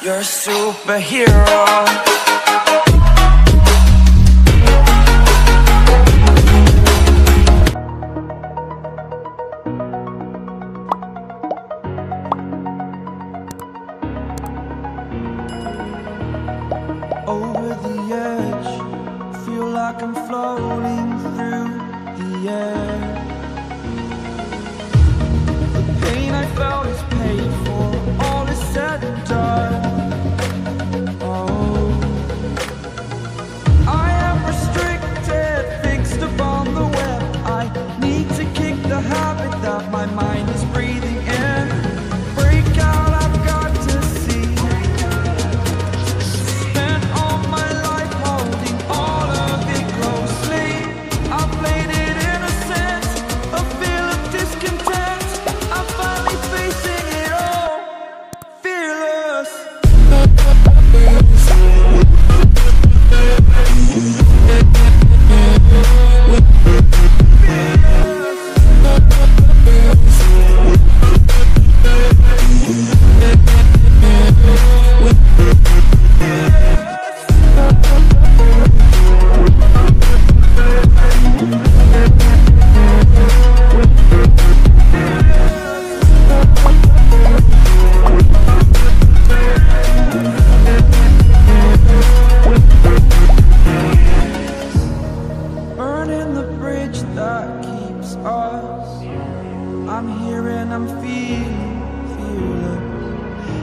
You're a superhero. Over the edge, feel like I'm floating through the air. The pain I felt is paid for, all is said and done. Oh, I am restricted, fixed upon the web. I need to kick the habit that my mind is breathing in. Break out, I've got to see.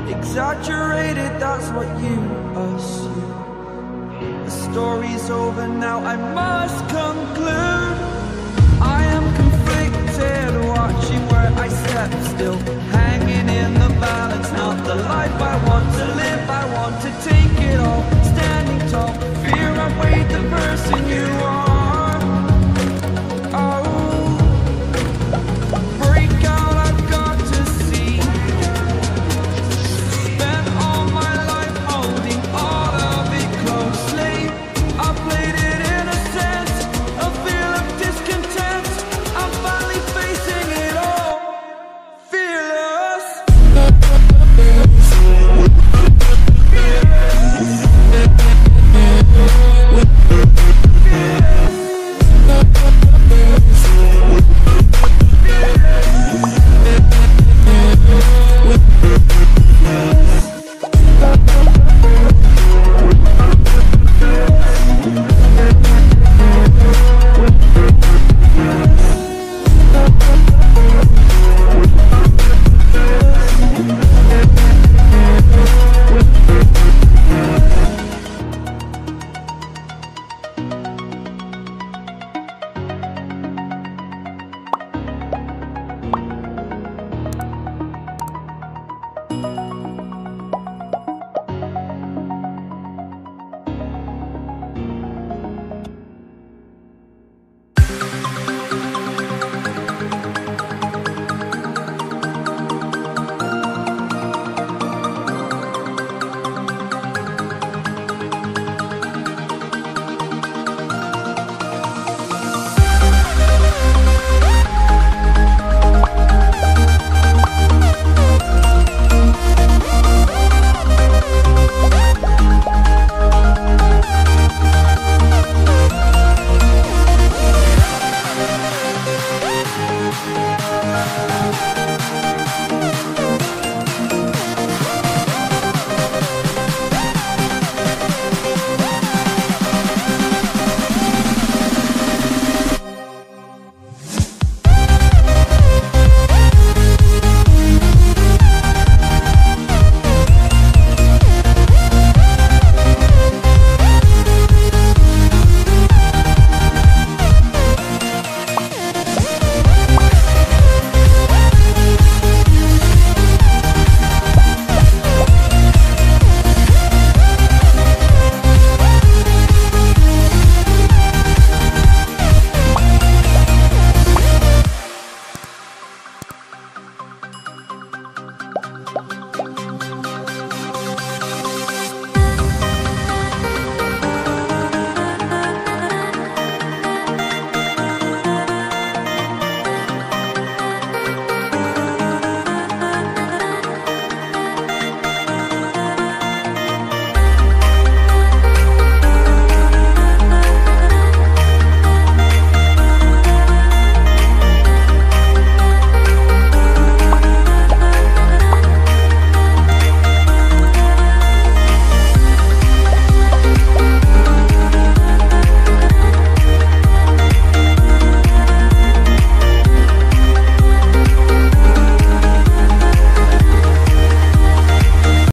Exaggerated, that's what you assume. The story's over now, I must conclude. I am conflicted, watching where I step still, hanging in the balance. Not the life I want to live, I want to take it all. Standing tall, fear I weighed the person you are. Oh, break out, I've got to see. Spent all my life holding all of it closely. I played it innocent, a feel of discontent. I'm finally facing it all, fearless.